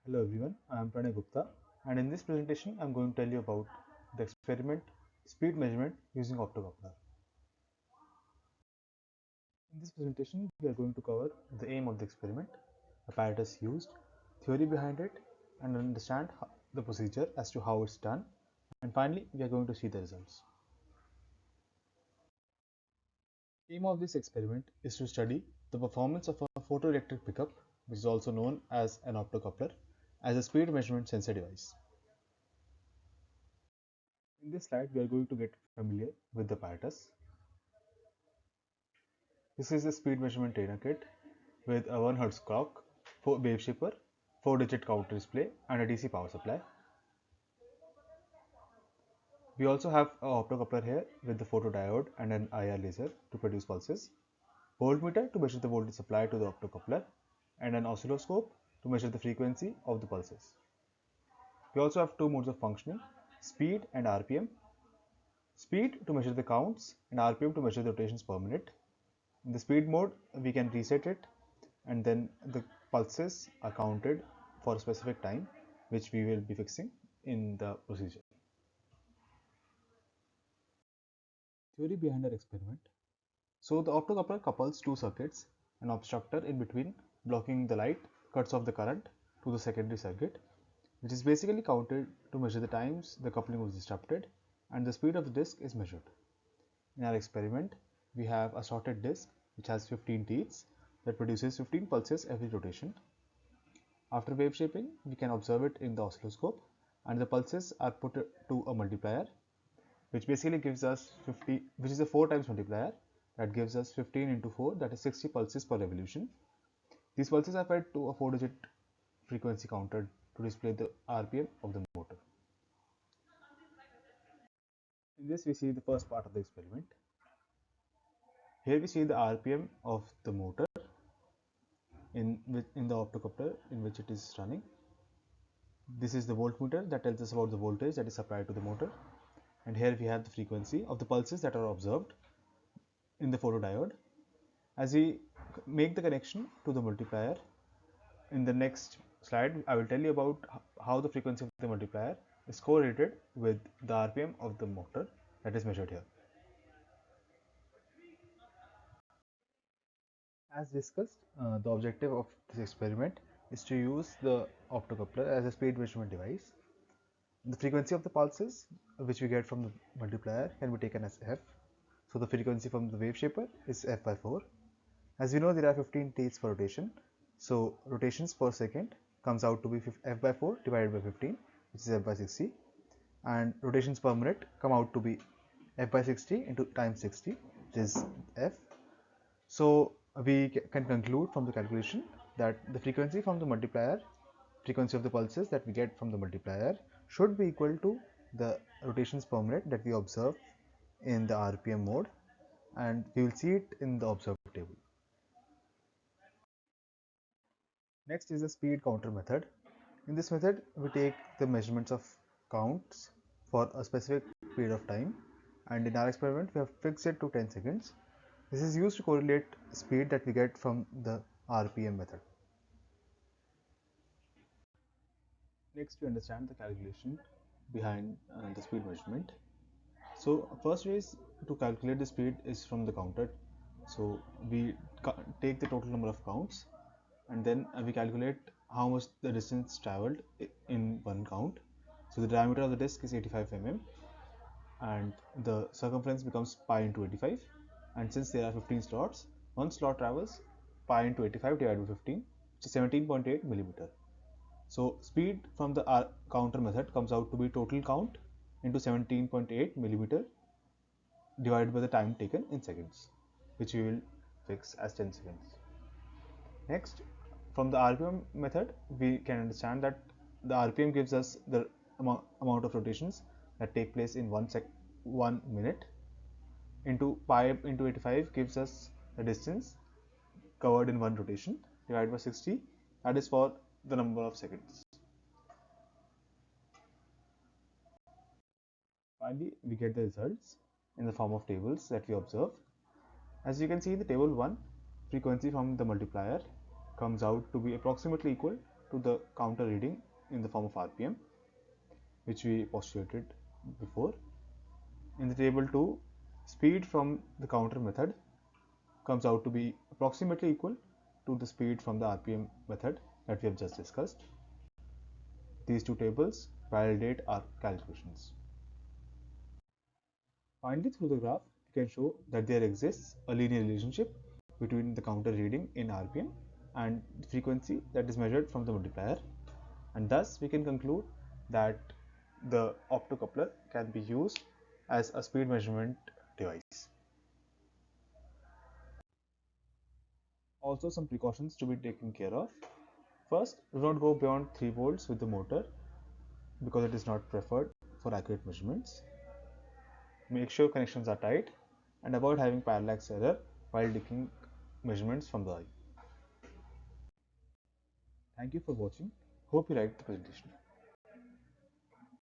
Hello everyone, I am Pranay and in this presentation I am going to tell you about the experiment speed measurement using optocoupler. In this presentation we are going to cover the aim of the experiment, apparatus used, theory behind it, and understand the procedure as to how it's done, and finally we are going to see the results. The aim of this experiment is to study the performance of a photoelectric pickup, which is also known as an optocoupler, as a speed measurement sensor device. In this slide, we are going to get familiar with the apparatus. This is a speed measurement trainer kit with a 1 Hz clock, wave shaper, 4-digit counter display, and a DC power supply. We also have a optocoupler here with the photodiode and an IR laser to produce pulses, voltmeter to measure the voltage supplied to the optocoupler, and an oscilloscope to measure the frequency of the pulses. We also have two modes of functioning, speed and RPM. Speed to measure the counts and RPM to measure the rotations per minute. In the speed mode, we can reset it and then the pulses are counted for a specific time, which we will be fixing in the procedure. Theory behind our experiment. So the optocoupler couples two circuits, an obstructor in between blocking the light cuts off the current to the secondary circuit, which is basically counted to measure the times the coupling was disrupted and the speed of the disc is measured. In our experiment, we have a sorted disc which has 15 teeth that produces 15 pulses every rotation. After wave shaping, we can observe it in the oscilloscope, and the pulses are put to a multiplier, which basically gives us 50, which is a 4 times multiplier that gives us 15 into 4, that is 60 pulses per revolution. These pulses are fed to a 4-digit frequency counter to display the RPM of the motor. In this, we see the first part of the experiment. Here we see the RPM of the motor in the optocoupler in which it is running. This is the voltmeter that tells us about the voltage that is supplied to the motor, and here we have the frequency of the pulses that are observed in the photodiode. As we make the connection to the multiplier, in the next slide I will tell you about how the frequency of the multiplier is correlated with the RPM of the motor that is measured here. As discussed, the objective of this experiment is to use the optocoupler as a speed measurement device. The frequency of the pulses which we get from the multiplier can be taken as f. So the frequency from the wave shaper is f by 4. As we know, there are 15 teeth per rotation. So rotations per second comes out to be f by 4 divided by 15, which is f by 60. And rotations per minute come out to be f by 60 into times 60, which is f. So we can conclude from the calculation that the frequency from the multiplier, frequency of the pulses that we get from the multiplier, should be equal to the rotations per minute that we observe in the RPM mode, and we will see it in the observed table. Next is the speed counter method. In this method, we take the measurements of counts for a specific period of time, and in our experiment we have fixed it to 10 seconds. This is used to correlate speed that we get from the RPM method. Next, we understand the calculation behind the speed measurement. So first way is to calculate the speed is from the counter. So we take the total number of counts and then we calculate how much the distance traveled in one count. So the diameter of the disc is 85 mm and the circumference becomes pi into 85, and since there are 15 slots, one slot travels pi into 85 divided by 15, which is 17.8 millimeter. So speed from the counter method comes out to be total count into 17.8 millimeter divided by the time taken in seconds, which we will fix as 10 seconds. Next, from the RPM method, we can understand that the RPM gives us the amount of rotations that take place in 1 minute, into pi into 85 gives us the distance covered in one rotation, divided by 60, that is for the number of seconds. Finally, we get the results in the form of tables that we observe. As you can see in the table 1, frequency from the multiplier comes out to be approximately equal to the counter reading in the form of RPM, which we postulated before. In the table 2, speed from the counter method comes out to be approximately equal to the speed from the RPM method that we have just discussed. These two tables validate our calculations. Finally, through the graph, we can show that there exists a linear relationship between the counter reading in RPM and the frequency that is measured from the multiplier, and thus we can conclude that the optocoupler can be used as a speed measurement device. Also, some precautions to be taken care of. First, do not go beyond 3 volts with the motor because it is not preferred for accurate measurements. Make sure connections are tight and avoid having parallax error while taking measurements from the eye. Thank you for watching. Hope you liked the presentation.